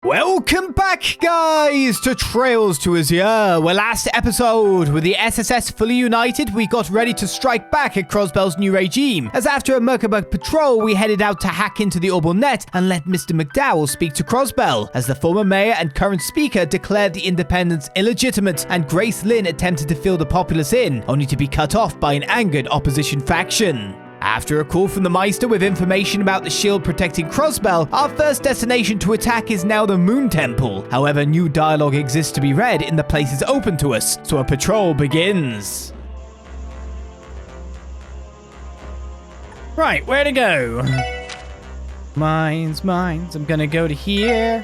Welcome back, guys, to Trails to Azure, where last episode, with the SSS fully united, we got ready to strike back at Crossbell's new regime, as after a Merkabug patrol, we headed out to hack into the Orbal net and let Mr. McDowell speak to Crossbell, as the former mayor and current speaker declared the independence illegitimate, and Grace Lynn attempted to fill the populace in, only to be cut off by an angered opposition faction. After a call from the Meister with information about the shield protecting Crossbell, our first destination to attack is now the Moon Temple. However, new dialogue exists to be read in the places open to us, so a patrol begins. Right, where to go? Mines. I'm gonna go to here.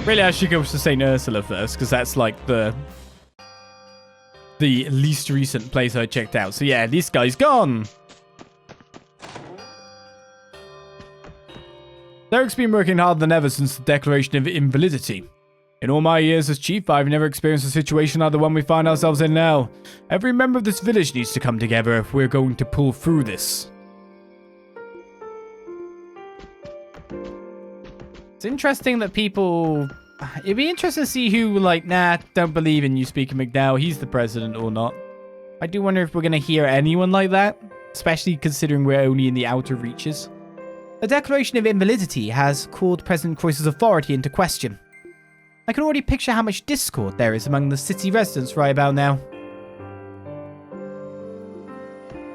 Really, I should go to St. Ursula first, because that's like the least recent place I checked out. So yeah, this guy's gone. Derek's been working harder than ever since the declaration of invalidity. In all my years as chief, I've never experienced a situation like the one we find ourselves in now. Every member of this village needs to come together if we're going to pull through this. It's interesting that people... It'd be interesting to see who, like, don't believe in you, Speaker McDowell. He's the president or not. I do wonder if we're going to hear anyone like that, especially considering we're only in the outer reaches. The declaration of invalidity has called President Croiss's authority into question. I can already picture how much discord there is among the city residents right about now.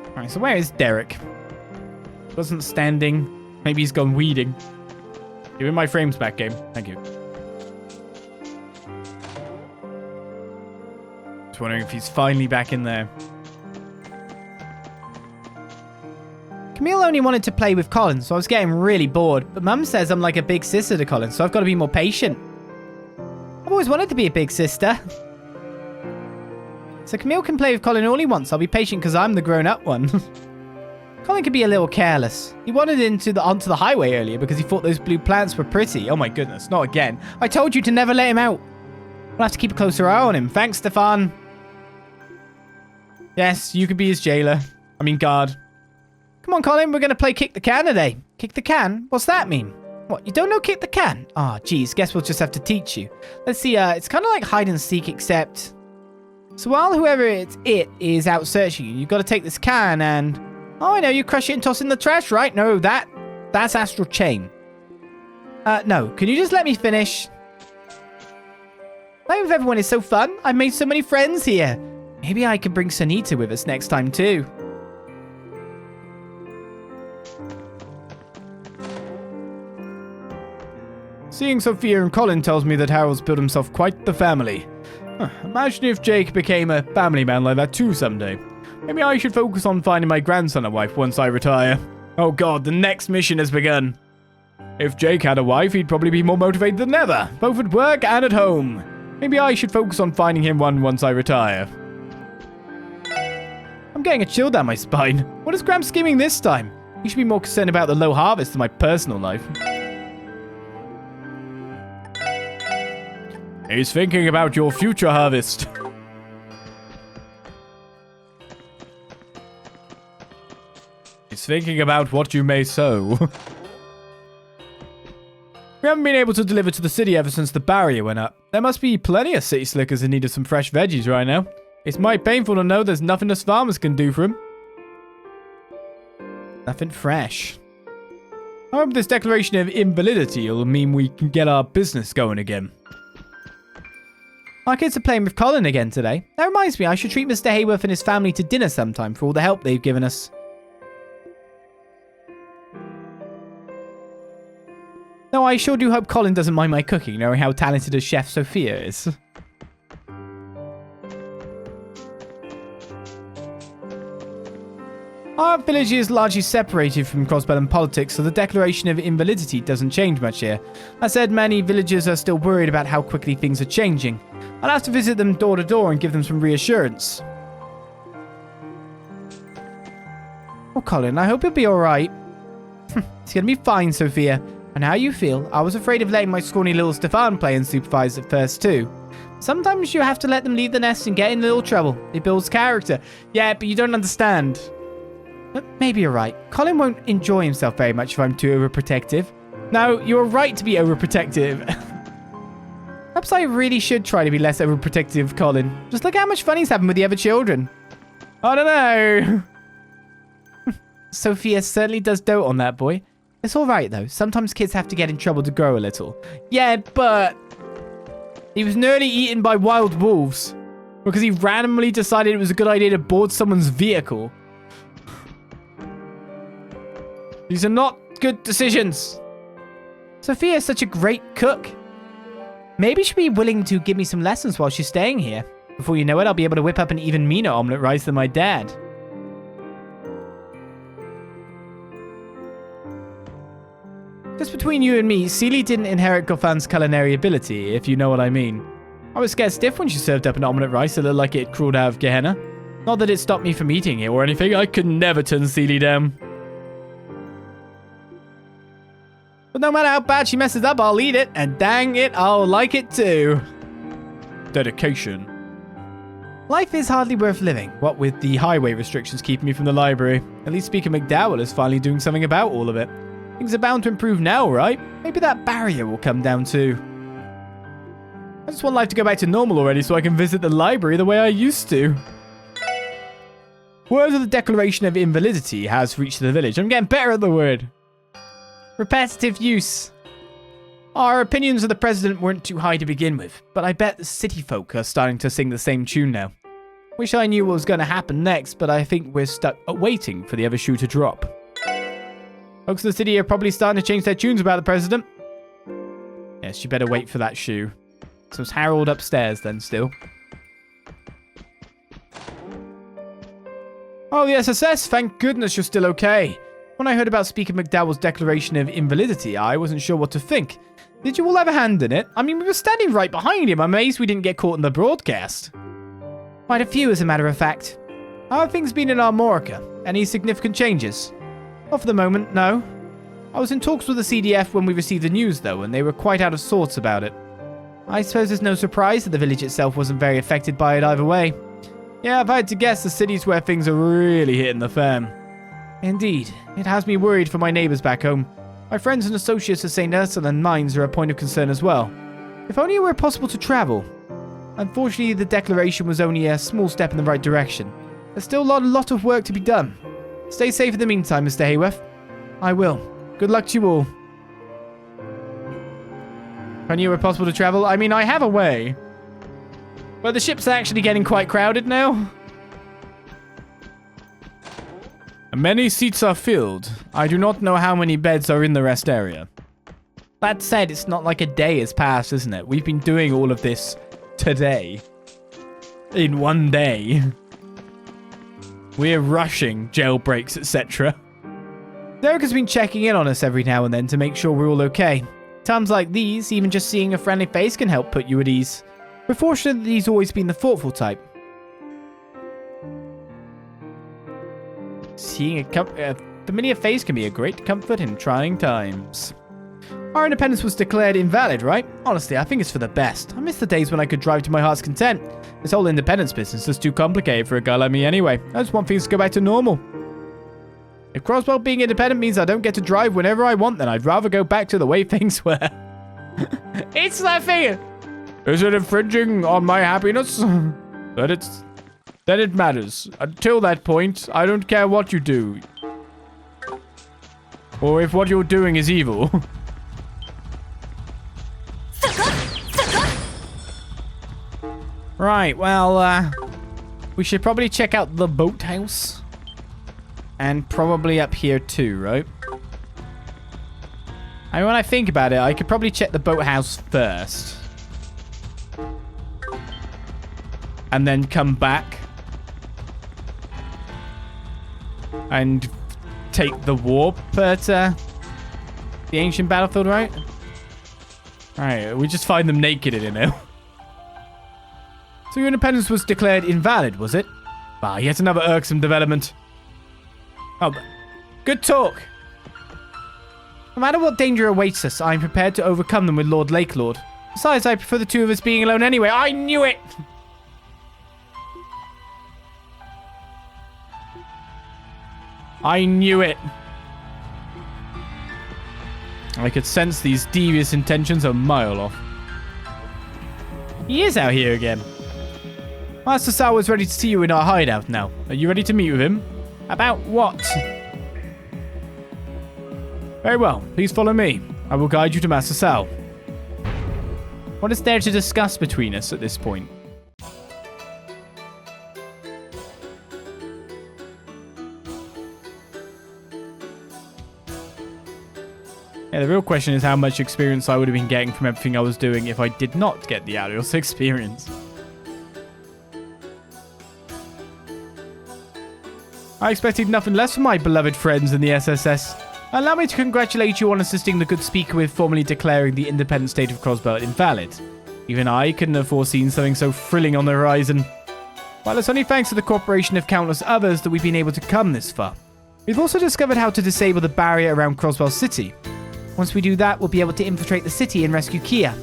Alright, so where is Derek? Wasn't standing. Maybe he's gone weeding. Give me my frames back, game. Thank you. Wondering if he's finally back in there. Camille only wanted to play with Colin, so I was getting really bored. But Mum says I'm like a big sister to Colin, so I've got to be more patient. I've always wanted to be a big sister. So Camille can play with Colin all he wants. I'll be patient because I'm the grown-up one. Colin can be a little careless. He wandered onto the highway earlier because he thought those blue plants were pretty. Oh my goodness, not again. I told you to never let him out. We'll have to keep a closer eye on him. Thanks, Stefan. Yes, you could be his jailer. I mean, guard. Come on, Colin, we're going to play Kick the Can today. Kick the Can? What's that mean? What, you don't know Kick the Can? Ah, geez, guess we'll just have to teach you. Let's see, it's kind of like hide and seek, except... So while whoever it is out searching you, you've got to take this can and... Oh, I know, you crush it and toss it in the trash, right? No, that's Astral Chain. No, can you just let me finish? Playing with everyone is so fun. I've made so many friends here. Maybe I could bring Sunita with us next time too. Seeing Sophia and Colin tells me that Harold's built himself quite the family. Imagine if Jake became a family man like that too someday. Maybe I should focus on finding my grandson a wife once I retire. Oh god, the next mission has begun. If Jake had a wife, he'd probably be more motivated than ever, both at work and at home. Maybe I should focus on finding him one once I retire. I'm getting a chill down my spine. What is Gramps scheming this time? He should be more concerned about the low harvest than my personal life. He's thinking about your future harvest. He's thinking about what you may sow. We haven't been able to deliver to the city ever since the barrier went up. There must be plenty of city slickers in need of some fresh veggies right now. It's mighty painful to know there's nothing us farmers can do for him. Nothing fresh. I hope this declaration of invalidity will mean we can get our business going again. My kids are playing with Colin again today. That reminds me, I should treat Mr. Hayworth and his family to dinner sometime for all the help they've given us. No, I sure do hope Colin doesn't mind my cooking, knowing how talented a chef Sophia is. Our village is largely separated from Crossbell and politics, so the declaration of invalidity doesn't change much here. That said, many villagers are still worried about how quickly things are changing. I'll have to visit them door to door and give them some reassurance. Oh, Colin, I hope you'll be alright. It's gonna be fine, Sophia. And how you feel, I was afraid of letting my scrawny little Stefan play and supervise at first too. Sometimes you have to let them leave the nest and get in a little trouble. It builds character. Yeah, but you don't understand. Maybe you're right. Colin won't enjoy himself very much if I'm too overprotective. No, you're right to be overprotective. Perhaps I really should try to be less overprotective, Colin. Just look how much fun he's having with the other children. I don't know. Sophia certainly does dote on that boy. It's all right, though. Sometimes kids have to get in trouble to grow a little. Yeah, but he was nearly eaten by wild wolves because he randomly decided it was a good idea to board someone's vehicle. These are not good decisions. Sophia is such a great cook. Maybe she'll be willing to give me some lessons while she's staying here. Before you know it, I'll be able to whip up an even meaner omelette rice than my dad. Just between you and me, Celie didn't inherit Goffan's culinary ability, if you know what I mean. I was scared stiff when she served up an omelette rice that looked like it crawled out of Gehenna. Not that it stopped me from eating it or anything, I could never turn Celie down. But no matter how bad she messes up, I'll eat it, and dang it, I'll like it too. Dedication. Life is hardly worth living, what with the highway restrictions keeping me from the library. At least Speaker McDowell is finally doing something about all of it. Things are bound to improve now, right? Maybe that barrier will come down too. I just want life to go back to normal already so I can visit the library the way I used to. Word of the Declaration of Invalidity has reached the village. I'm getting better at the word. Repetitive use. Our opinions of the president weren't too high to begin with, but I bet the city folk are starting to sing the same tune now. Wish I knew what was going to happen next, but I think we're stuck waiting for the other shoe to drop. Folks in the city are probably starting to change their tunes about the president. Yes, you better wait for that shoe. So it's Harold upstairs then still. Oh, the SSS, thank goodness you're still okay. When I heard about Speaker McDowell's declaration of invalidity, I wasn't sure what to think. Did you all have a hand in it? I mean, we were standing right behind him. I'm amazed we didn't get caught in the broadcast. Quite a few, as a matter of fact. How have things been in Armorica? Any significant changes? Not for the moment, no. I was in talks with the CDF when we received the news, though, and they were quite out of sorts about it. I suppose it's no surprise that the village itself wasn't very affected by it either way. Yeah, if I had to guess, the city's where things are really hitting the fan. Indeed, it has me worried for my neighbours back home. My friends and associates at St. Ursula Mainz are a point of concern as well. If only it were possible to travel. Unfortunately, the declaration was only a small step in the right direction. There's still a lot of work to be done. Stay safe in the meantime, Mr. Hayworth. I will. Good luck to you all. If only it were possible to travel. I mean, I have a way. But the ship's actually getting quite crowded now. Many seats are filled. I do not know how many beds are in the rest area. That said, it's not like a day has passed, isn't it? We've been doing all of this today. In one day. We're rushing jailbreaks, etc. Derek has been checking in on us every now and then to make sure we're all okay. Times like these, even just seeing a friendly face can help put you at ease. We're fortunate that he's always been the thoughtful type. Seeing a familiar face can be a great comfort in trying times. Our independence was declared invalid, right? Honestly, I think it's for the best. I miss the days when I could drive to my heart's content. This whole independence business is too complicated for a guy like me anyway. I just want things to go back to normal. If Crossbell being independent means I don't get to drive whenever I want, then I'd rather go back to the way things were. It's that thing! Is it infringing on my happiness? Then it matters. Until that point, I don't care what you do. Or if what you're doing is evil. Right, well, we should probably check out the boathouse. And probably up here too, right? I mean, when I think about it, I could probably check the boathouse first. And then come back. And take the warp at the ancient battlefield, right? Alright, we just find them naked in it now. So your independence was declared invalid, was it? Ah, yet another irksome development. Oh, good talk. No matter what danger awaits us, I'm prepared to overcome them with Lord Lakelord. Besides, I prefer the two of us being alone anyway. I knew it! I knew it. I could sense these devious intentions a mile off. He is out here again. Master Sao is ready to see you in our hideout now. Are you ready to meet with him? About what? Very well. Please follow me. I will guide you to Master Sao. What is there to discuss between us at this point? Yeah, the real question is how much experience I would have been getting from everything I was doing if I did not get the Arios experience. I expected nothing less from my beloved friends in the SSS. Allow me to congratulate you on assisting the good speaker with formally declaring the independent state of Crossbell invalid. Even I couldn't have foreseen something so thrilling on the horizon. While it's only thanks to the cooperation of countless others that we've been able to come this far. We've also discovered how to disable the barrier around Crossbell City. Once we do that, we'll be able to infiltrate the city and rescue Kia.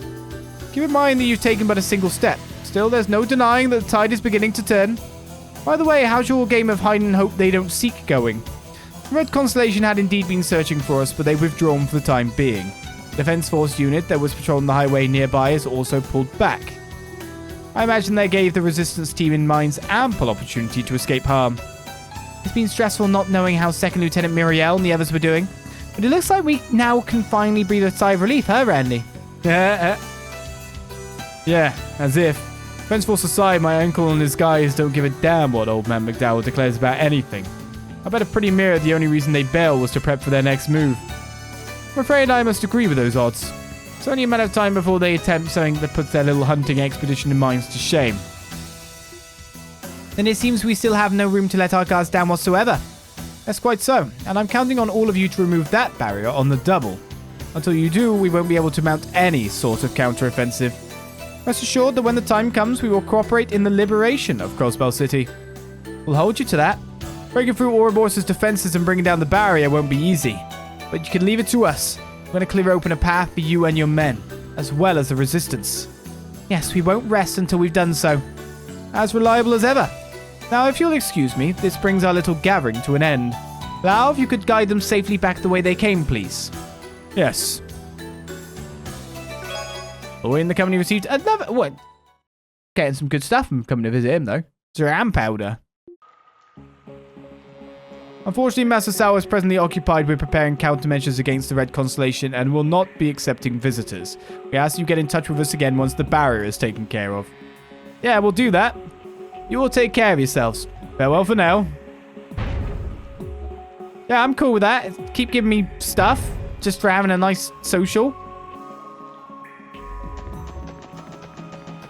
Keep in mind that you've taken but a single step. Still, there's no denying that the tide is beginning to turn. By the way, how's your game of hide and hope they don't seek going? The Red Constellation had indeed been searching for us, but they've withdrawn for the time being. The Defense Force unit that was patrolling the highway nearby has also pulled back. I imagine they gave the Resistance team in Mainz ample opportunity to escape harm. It's been stressful not knowing how Second Lieutenant Muriel and the others were doing. But it looks like we now can finally breathe a sigh of relief, huh, Randy? Yeah, as if. Defense Force aside, my uncle and his guys don't give a damn what old man McDowell declares about anything. I bet a pretty mirror the only reason they bailed was to prep for their next move. I'm afraid I must agree with those odds. It's only a matter of time before they attempt something that puts their little hunting expedition in Mainz to shame. Then it seems we still have no room to let our guards down whatsoever. That's quite so, and I'm counting on all of you to remove that barrier on the double. Until you do, we won't be able to mount any sort of counter-offensive. Rest assured that when the time comes, we will cooperate in the liberation of Crossbell City. We'll hold you to that. Breaking through Ouroboros' defenses and bringing down the barrier won't be easy, but you can leave it to us. We're going to clear open a path for you and your men, as well as the Resistance. Yes, we won't rest until we've done so. As reliable as ever. Now, if you'll excuse me, this brings our little gathering to an end. Lau, if you could guide them safely back the way they came, please. Yes. Oh, in the company received another... What? Getting some good stuff from coming to visit him, though. Ceram powder. Unfortunately, Master Sao is presently occupied with preparing countermeasures against the Red Constellation and will not be accepting visitors. We ask you get in touch with us again once the barrier is taken care of. Yeah, we'll do that. You all take care of yourselves. Farewell for now. Yeah, I'm cool with that. Keep giving me stuff just for having a nice social.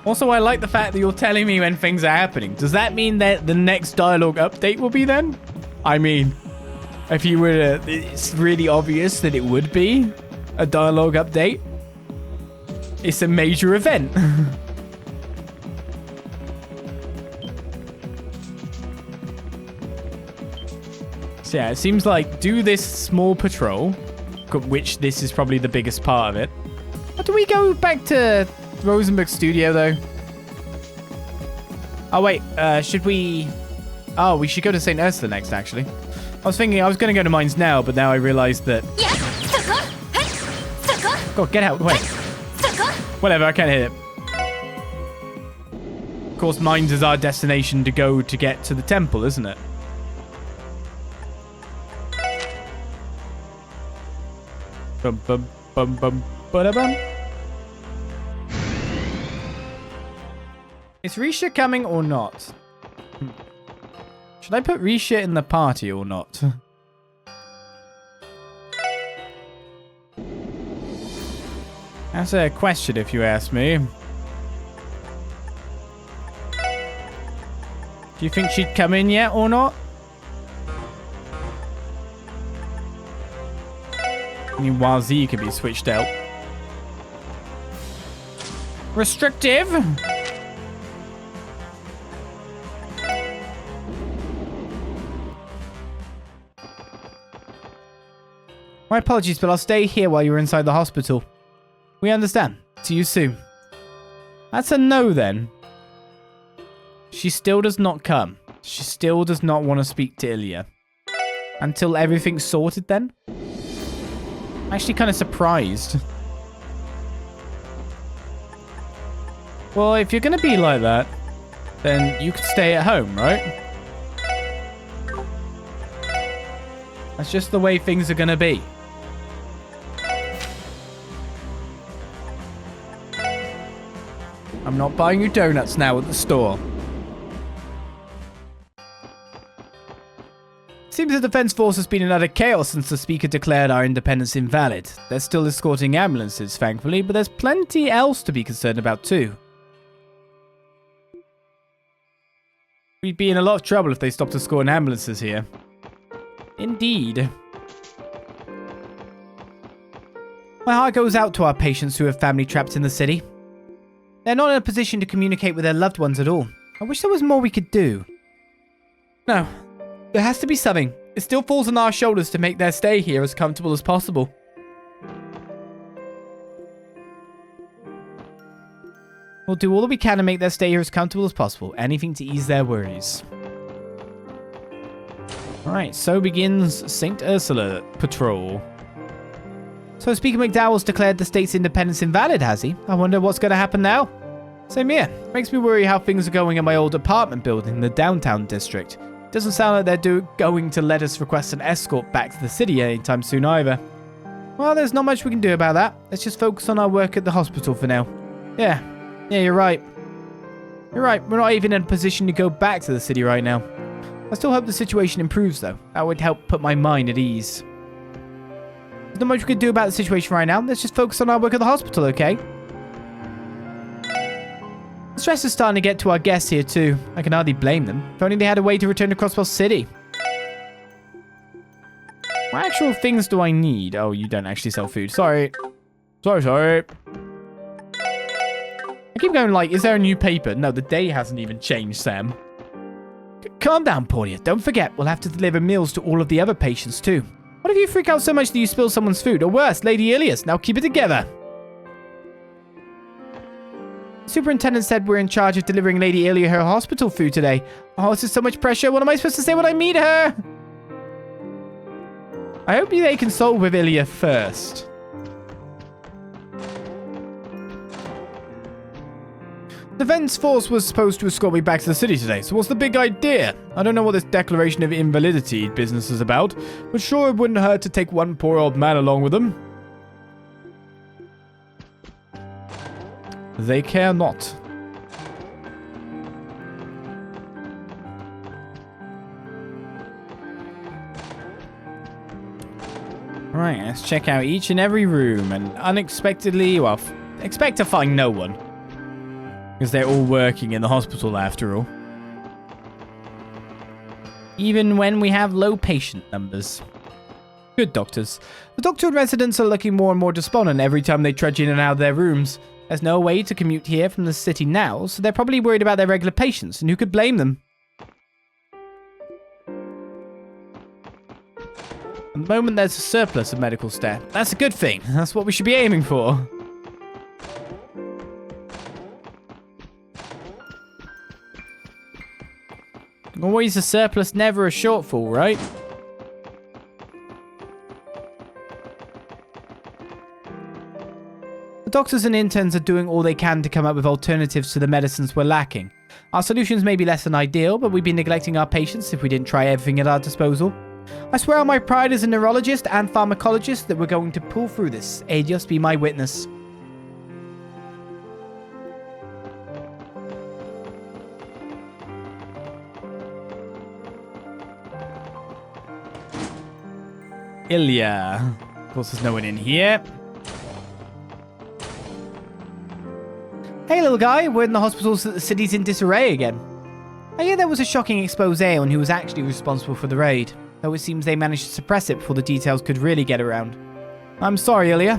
Also, I like the fact that you're telling me when things are happening. Does that mean that the next dialogue update will be then? I mean, if you were to, it's really obvious that it would be a dialogue update. It's a major event. So yeah, it seems like do this small patrol, which this is probably the biggest part of it. But do we go back to Rosenberg's studio though? Oh wait, should we... Oh, we should go to St. Ursula next, actually. I was thinking I was going to go to Mainz now, but now I realized that... God, get out. Wait. Whatever, I can't hit it. Of course, Mainz is our destination to go to get to the temple, isn't it? Bum, bum, bum, bum, ba-da-bum. Is Risha coming or not? Should I put Risha in the party or not? That's a question if you ask me. Do you think she'd come in yet or not? I mean, while Z could be switched out. Restrictive? My apologies, but I'll stay here while you're inside the hospital. We understand. See you soon. That's a no, then. She still does not come. She still does not want to speak to Ilya. Until everything's sorted, then? Actually kind of surprised. Well, if you're going to be like that, then you could stay at home, right? That's just the way things are going to be. I'm not buying you donuts now at the store. Seems the Defense Force has been in utter chaos since the Speaker declared our independence invalid. They're still escorting ambulances, thankfully, but there's plenty else to be concerned about too. We'd be in a lot of trouble if they stopped escorting ambulances here. Indeed. My heart goes out to our patients who have family trapped in the city. They're not in a position to communicate with their loved ones at all. I wish there was more we could do. No. There has to be something. It still falls on our shoulders to make their stay here as comfortable as possible. We'll do all that we can to make their stay here as comfortable as possible. Anything to ease their worries. Alright, so begins St. Ursula Patrol. So Speaker McDowell's declared the state's independence invalid, has he? I wonder what's going to happen now. Same here. Makes me worry how things are going in my old apartment building in the downtown district. Doesn't sound like they're going to let us request an escort back to the city anytime soon either. Well, there's not much we can do about that. Let's just focus on our work at the hospital for now. Yeah, you're right. You're right, we're not even in a position to go back to the city right now. I still hope the situation improves though. That would help put my mind at ease. There's not much we can do about the situation right now. Let's just focus on our work at the hospital, okay? The stress is starting to get to our guests here too. I can hardly blame them. If only they had a way to return to Crossbell City. What actual things do I need? Oh, you don't actually sell food. Sorry. Sorry. I keep going like, is there a new paper? No, the day hasn't even changed, Sam. Calm down, Portia. Don't forget, we'll have to deliver meals to all of the other patients too. What if you freak out so much that you spill someone's food? Or worse, Lady Ilias. Now keep it together. Superintendent said we're in charge of delivering Lady Ilia her hospital food today. Oh, this is so much pressure. What am I supposed to say when I meet her? I hope they consult with Ilia first. The Defense Force was supposed to escort me back to the city today, so what's the big idea? I don't know what this declaration of invalidity business is about, but sure it wouldn't hurt to take one poor old man along with them. They care not. Right, let's check out each and every room, and unexpectedly, well, expect to find no one. Because they're all working in the hospital after all. Even when we have low patient numbers. Good doctors. The doctor and residents are looking more and more despondent every time they trudge in and out of their rooms. There's no way to commute here from the city now, so they're probably worried about their regular patients, and who could blame them? At the moment, there's a surplus of medical staff. That's a good thing. That's what we should be aiming for. Always a surplus, never a shortfall, right? The doctors and interns are doing all they can to come up with alternatives to the medicines we're lacking. Our solutions may be less than ideal, but we'd be neglecting our patients if we didn't try everything at our disposal. I swear on my pride as a neurologist and pharmacologist that we're going to pull through this. Just be my witness. Ilia. Of course, there's no one in here. Hey, little guy. Word in the hospital that the city's in disarray again. I hear there was a shocking expose on who was actually responsible for the raid, though it seems they managed to suppress it before the details could really get around. I'm sorry, Ilia.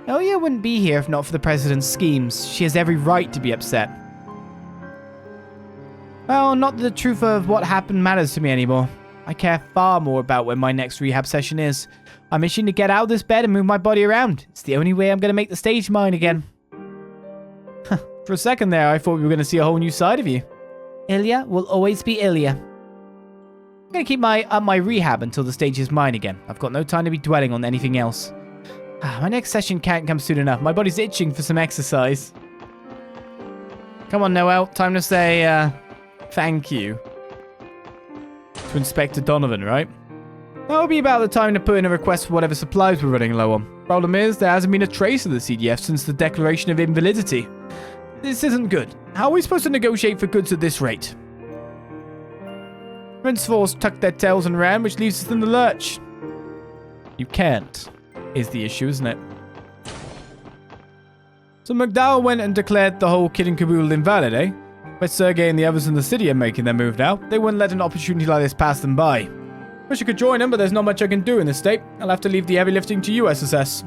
Ilia wouldn't be here if not for the president's schemes. She has every right to be upset. Well, not that the truth of what happened matters to me anymore. I care far more about when my next rehab session is. I'm itching to get out of this bed and move my body around. It's the only way I'm going to make the stage mine again. For a second there, I thought we were going to see a whole new side of you. Ilia will always be Ilia. I'm going to keep my rehab until the stage is mine again. I've got no time to be dwelling on anything else. My next session can't come soon enough. My body's itching for some exercise. Come on, Noel. Time to say, thank you. To Inspector Donovan, right? That'll be about the time to put in a request for whatever supplies we're running low on. Problem is, there hasn't been a trace of the CDF since the declaration of invalidity. This isn't good. How are we supposed to negotiate for goods at this rate? Prince Force tucked their tails and ran, which leaves us in the lurch. You can't, is the issue, isn't it? So McDowell went and declared the whole kid and caboodle invalid, eh? But Sergei and the others in the city are making their move now. They wouldn't let an opportunity like this pass them by. Wish I could join them, but there's not much I can do in this state. I'll have to leave the heavy lifting to you, SSS.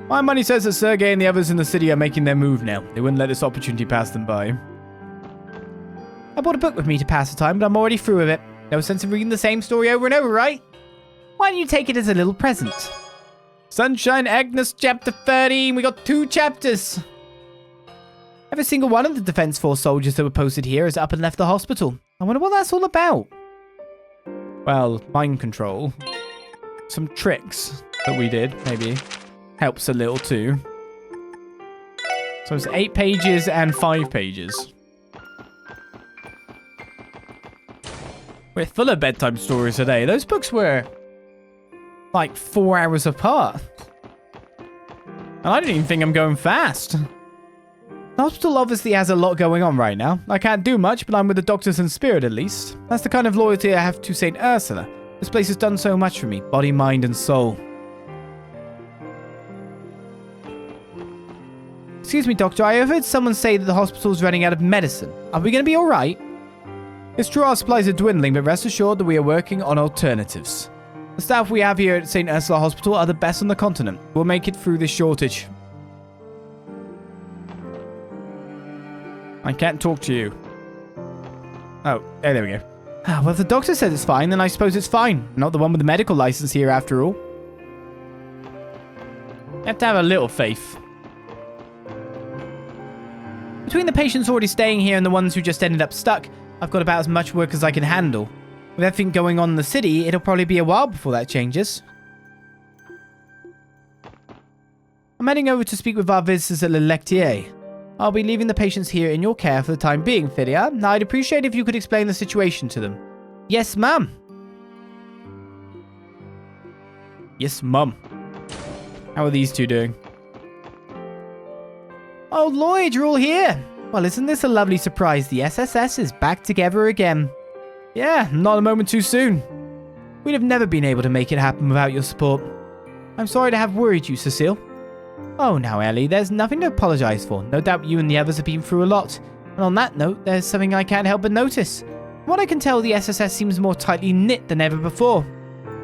My money says that Sergei and the others in the city are making their move now. They wouldn't let this opportunity pass them by. I bought a book with me to pass the time, but I'm already through with it. No sense in reading the same story over and over, right? Why don't you take it as a little present? Sunshine Agnes, chapter 13. We got 2 chapters. Every single one of the Defense Force soldiers that were posted here has up and left the hospital. I wonder what that's all about. Well, mind control. Some tricks that we did, maybe. Helps a little too. So it's 8 pages and 5 pages. We're full of bedtime stories today. Those books were like 4 hours apart. And I don't even think I'm going fast. The hospital obviously has a lot going on right now. I can't do much, but I'm with the doctors in spirit at least. That's the kind of loyalty I have to St. Ursula. This place has done so much for me, body, mind, and soul. Excuse me, doctor, I overheard someone say that the hospital's running out of medicine. Are we going to be alright? It's true our supplies are dwindling, but rest assured that we are working on alternatives. The staff we have here at St. Ursula Hospital are the best on the continent. We'll make it through this shortage. I can't talk to you. Oh, there we go. Well, if the doctor said it's fine, then I suppose it's fine. I'm not the one with the medical license here after all. You have to have a little faith. Between the patients already staying here and the ones who just ended up stuck, I've got about as much work as I can handle. With everything going on in the city, it'll probably be a while before that changes. I'm heading over to speak with our visitors at Le Lectier. I'll be leaving the patients here in your care for the time being, Philia. Now, I'd appreciate if you could explain the situation to them. Yes, ma'am. Yes, mum. How are these two doing? Oh, Lloyd, you're all here. Well, isn't this a lovely surprise? The SSS is back together again. Yeah, not a moment too soon. We'd have never been able to make it happen without your support. I'm sorry to have worried you, Cecile. Oh, now, Ellie, there's nothing to apologize for. No doubt you and the others have been through a lot. And on that note, there's something I can't help but notice. From what I can tell, the SSS seems more tightly knit than ever before.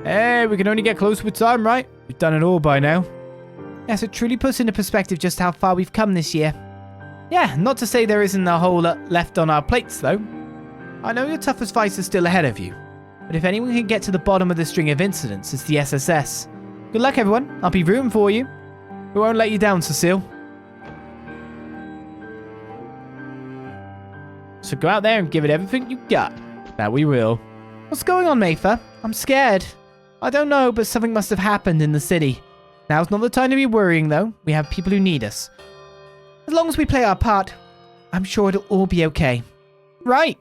Hey, we can only get closer with time, right? We've done it all by now. Yes, it truly puts into perspective just how far we've come this year. Yeah, not to say there isn't a whole lot left on our plates, though. I know your toughest fights are still ahead of you. But if anyone can get to the bottom of this string of incidents, it's the SSS. Good luck, everyone. I'll be rooting for you. We won't let you down, Cecile. So go out there and give it everything you got. That we will. What's going on, Mayfa? I'm scared. I don't know, but something must have happened in the city. Now's not the time to be worrying, though. We have people who need us. As long as we play our part, I'm sure it'll all be okay. Right.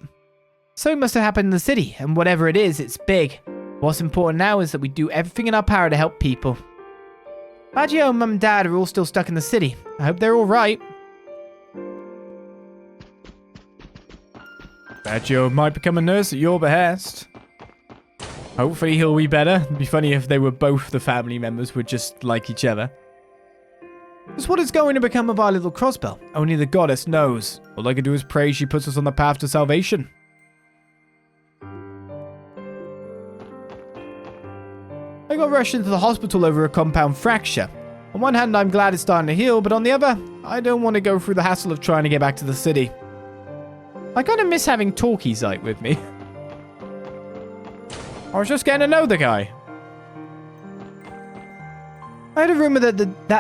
Something must have happened in the city, and whatever it is, it's big. What's important now is that we do everything in our power to help people. Baggio, Mum and Dad are all still stuck in the city. I hope they're all right. Baggio might become a nurse at your behest. Hopefully he'll be better. It'd be funny if they were both the family members were just like each other. Just what is going to become of our little Crossbell? Only the goddess knows. All I can do is pray she puts us on the path to salvation. I got rushed into the hospital over a compound fracture. On one hand, I'm glad it's starting to heal, but on the other, I don't want to go through the hassle of trying to get back to the city. I kind of miss having Talkie-Zite with me. I was just getting to know the guy. I heard a rumor that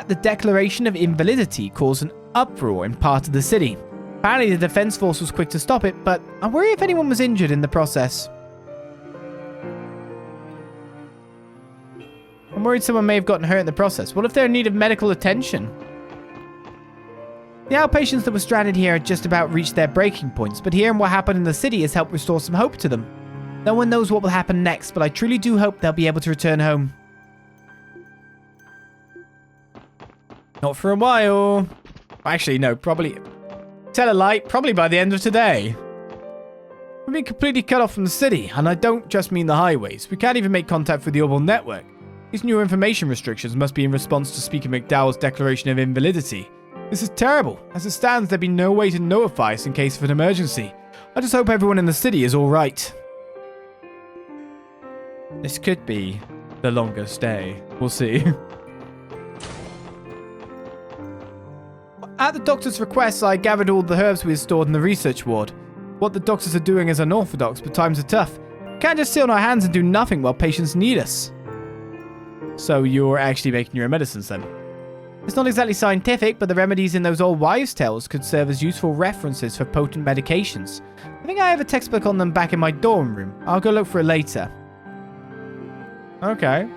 the declaration of invalidity caused an uproar in part of the city. Apparently the defense force was quick to stop it, but I worry if anyone was injured in the process. On I'm worried someone may have gotten hurt in the process. What if they're in need of medical attention? The outpatients that were stranded here had just about reached their breaking points, but hearing what happened in the city has helped restore some hope to them. No one knows what will happen next, but I truly do hope they'll be able to return home. Not for a while. Actually, no, probably... Tell a lie, probably by the end of today. We've been completely cut off from the city, and I don't just mean the highways. We can't even make contact with the orbital network. These new information restrictions must be in response to Speaker McDowell's declaration of invalidity. This is terrible. As it stands, there'd be no way to notify us in case of an emergency. I just hope everyone in the city is alright. This could be the longest day. We'll see. At the doctor's request, I gathered all the herbs we had stored in the research ward. What the doctors are doing is unorthodox, but times are tough. Can't just sit on our hands and do nothing while patients need us. So you're actually making your own medicines then? It's not exactly scientific, but the remedies in those old wives' tales could serve as useful references for potent medications. I think I have a textbook on them back in my dorm room. I'll go look for it later. Okay.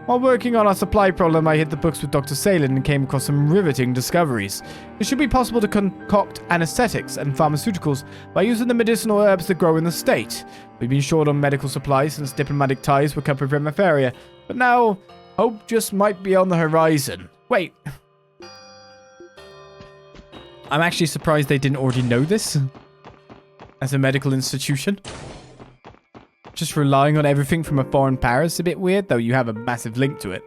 While working on our supply problem, I hit the books with Dr. Salin and came across some riveting discoveries. It should be possible to concoct anesthetics and pharmaceuticals by using the medicinal herbs that grow in the state. We've been short on medical supplies since diplomatic ties were cut with Remiferia, but now hope just might be on the horizon. Wait. I'm actually surprised they didn't already know this as a medical institution. Just relying on everything from a foreign power is a bit weird, though you have a massive link to it.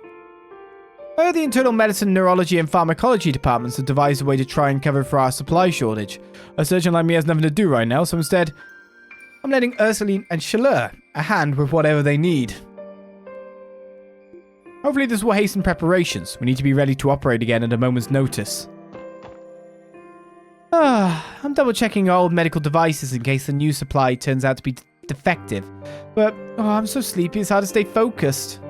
The internal medicine, neurology, and pharmacology departments have devised a way to try and cover for our supply shortage. A surgeon like me has nothing to do right now, so instead, I'm letting Ursula and Chaleur a hand with whatever they need. Hopefully this will hasten preparations. We need to be ready to operate again at a moment's notice. I'm double checking our old medical devices in case the new supply turns out to be defective, but I'm so sleepy it's hard to stay focused.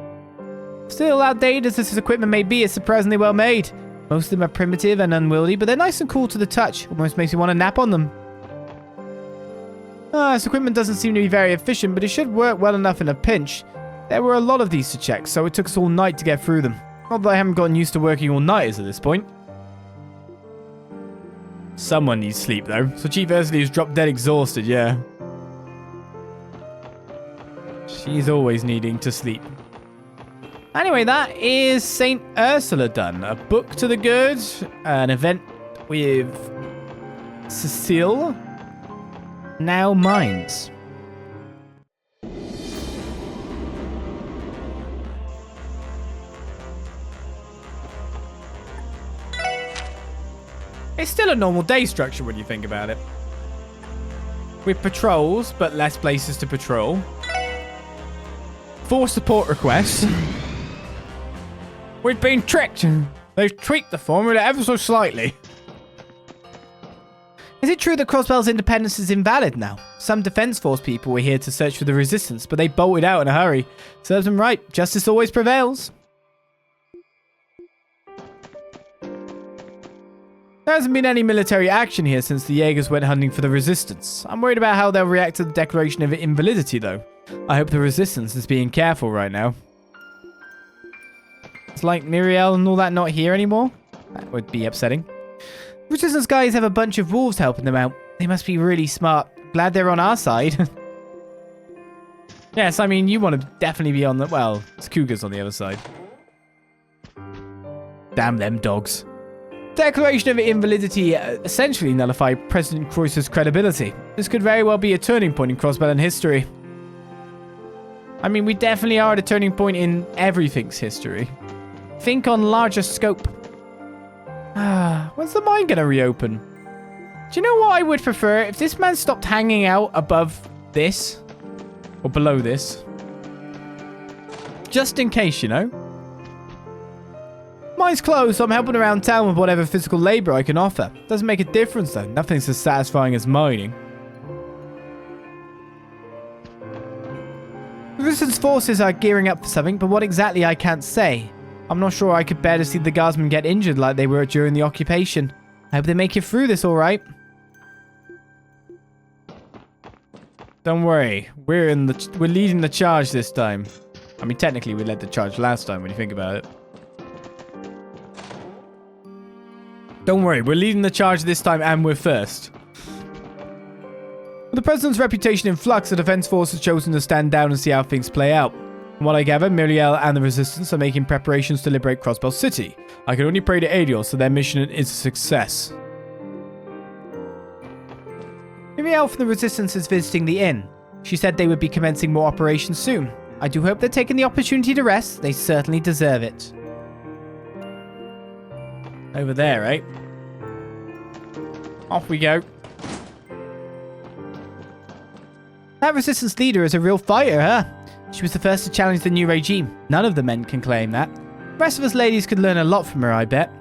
Still, outdated as this equipment may be, it's surprisingly well made. Most of them are primitive and unwieldy, but they're nice and cool to the touch. Almost makes me want to nap on them. This equipment doesn't seem to be very efficient, but it should work well enough in a pinch. There were a lot of these to check, so it took us all night to get through them. Not that I haven't gotten used to working all nighters at this point. Someone needs sleep though, so Chief Ursula is dropped dead exhausted, yeah. She's always needing to sleep. Anyway, that is St. Ursula done. A book to the good, an event with Cecile, now Mainz. It's still a normal day structure when you think about it. With patrols, but less places to patrol. 4 support requests. We've been tricked. They've tweaked the formula ever so slightly. Is it true that Crossbell's independence is invalid now? Some defense force people were here to search for the resistance, but they bolted out in a hurry. Serves them right. Justice always prevails. There hasn't been any military action here since the Jaegers went hunting for the resistance. I'm worried about how they'll react to the declaration of invalidity, though. I hope the resistance is being careful right now. It's like Muriel and all that not here anymore. That would be upsetting. Resistance guys have a bunch of wolves helping them out. They must be really smart. Glad they're on our side. Yes, I mean, you want to definitely be on the... Well, it's Cougars on the other side. Damn them dogs. Declaration of invalidity essentially nullified President Croiss's credibility. This could very well be a turning point in Crossbell history. I mean, we definitely are at a turning point in everything's history. Think on larger scope. When's the mine gonna reopen? Do you know what I would prefer? If this man stopped hanging out above this. Or below this. Just in case, you know. Mine's closed, so I'm helping around town with whatever physical labor I can offer. Doesn't make a difference though. Nothing's as satisfying as mining. The Resistance forces are gearing up for something, but what exactly I can't say. I'm not sure I could bear to see the guardsmen get injured like they were during the occupation. I hope they make it through this alright. Don't worry, we're leading the charge this time. I mean, technically, we led the charge last time when you think about it. Don't worry, we're leading the charge this time and we're first. With the President's reputation in flux, the Defense Force has chosen to stand down and see how things play out. From what I gather, Muriel and the Resistance are making preparations to liberate Crossbell City. I can only pray to Adiel so their mission is a success. Muriel from the Resistance is visiting the inn. She said they would be commencing more operations soon. I do hope they're taking the opportunity to rest. They certainly deserve it. Over there, right? Off we go. That Resistance leader is a real fighter, huh? She was the first to challenge the new regime. None of the men can claim that. The rest of us ladies could learn a lot from her, I bet.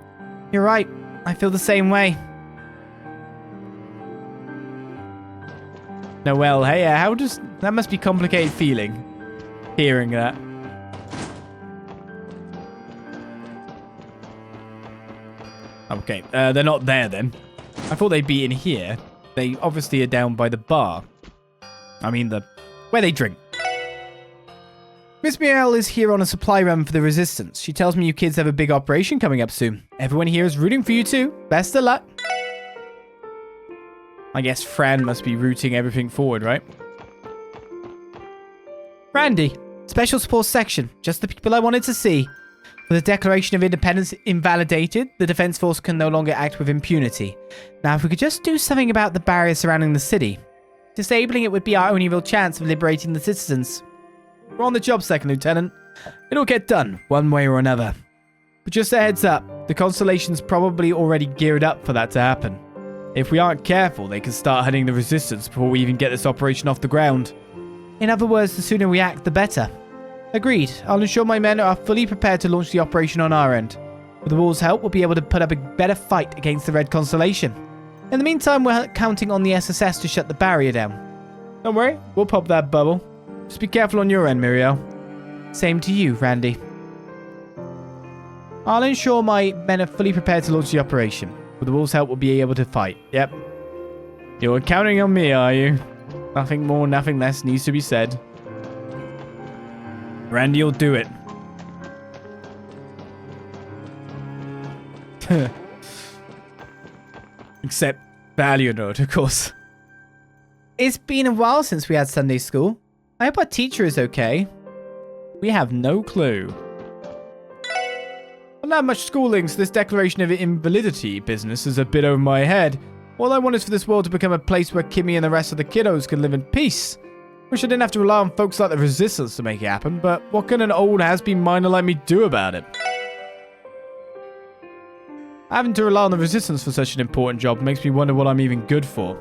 You're right. I feel the same way. Noelle, hey, how does... That must be complicated feeling. Hearing that. Okay, they're not there then. I thought they'd be in here. They obviously are down by the bar. I mean, where they drink. Miss Muriel is here on a supply run for the Resistance. She tells me you kids have a big operation coming up soon. Everyone here is rooting for you too. Best of luck. I guess Fran must be rooting everything forward, right? Randy, Special Support Section. Just the people I wanted to see. With the Declaration of Independence invalidated, the Defense Force can no longer act with impunity. Now, if we could just do something about the barriers surrounding the city. Disabling it would be our only real chance of liberating the citizens. We're on the job, Second Lieutenant. It'll get done, one way or another. But just a heads up, the Constellation's probably already geared up for that to happen. If we aren't careful, they can start hunting the Resistance before we even get this operation off the ground. In other words, the sooner we act, the better. Agreed. I'll ensure my men are fully prepared to launch the operation on our end. With the Wolves' help, we'll be able to put up a better fight against the Red Constellation. In the meantime, we're counting on the SSS to shut the barrier down. Don't worry, we'll pop that bubble. Just be careful on your end, Muriel. Same to you, Randy. I'll ensure my men are fully prepared to launch the operation. With the Wolves' help, we'll be able to fight. Yep. You're counting on me, are you? Nothing more, nothing less needs to be said. Randy will do it. Except Valiant, of course. It's been a while since we had Sunday school. I hope our teacher is okay. We have no clue. Well, not much schooling, so this declaration of invalidity business is a bit over my head. All I want is for this world to become a place where Kimmy and the rest of the kiddos can live in peace. Wish I didn't have to rely on folks like the Resistance to make it happen, but what can an old has-been miner like me do about it? Having to rely on the Resistance for such an important job makes me wonder what I'm even good for.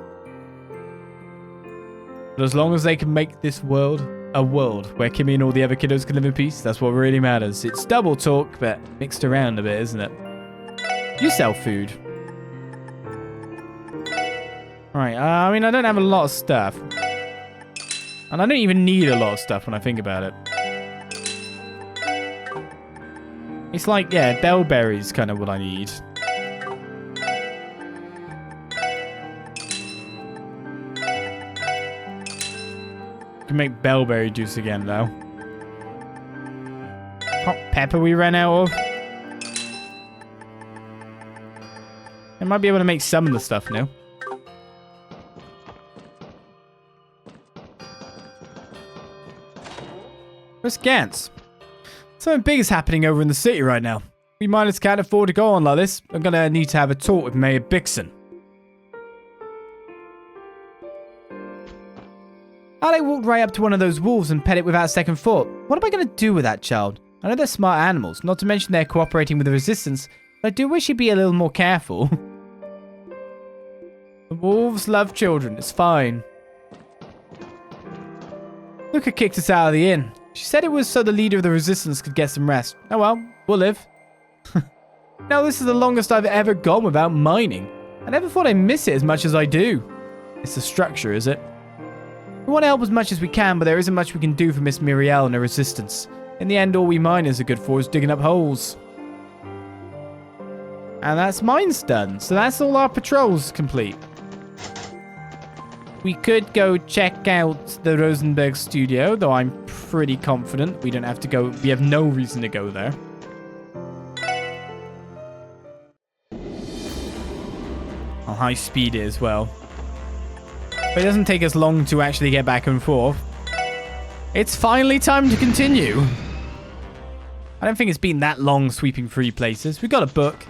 But as long as they can make this world a world where Kimmy and all the other kiddos can live in peace, that's what really matters. It's double talk, but mixed around a bit, isn't it? You sell food. Alright, I mean, I don't have a lot of stuff. And I don't even need a lot of stuff when I think about it. It's like, yeah, bellberries kind of what I need. Can make bellberry juice again, though. Hot pepper we ran out of. I might be able to make some of the stuff now. Where's Gantz? Something big is happening over in the city right now. We miners can't afford to go on like this. I'm gonna need to have a talk with Mayor Bixon. Ale walked right up to one of those wolves and pet it without a second thought. What am I gonna do with that child? I know they're smart animals, not to mention they're cooperating with the Resistance, but I do wish he'd be a little more careful. The wolves love children, it's fine. Luca kicked us out of the inn. She said it was so the leader of the Resistance could get some rest. Oh well, we'll live. Now this is the longest I've ever gone without mining. I never thought I'd miss it as much as I do. It's the structure, is it? We want to help as much as we can, but there isn't much we can do for Miss Muriel and her Resistance. In the end, all we miners are good for is digging up holes. And that's mine's done, so that's all our patrols complete. We could go check out the Rosenberg studio, though I'm pretty confident we don't have to go. We have no reason to go there. On high speed as well. But it doesn't take us long to actually get back and forth. It's finally time to continue. I don't think it's been that long sweeping through places. We got a book.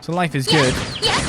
So life is good. Yeah.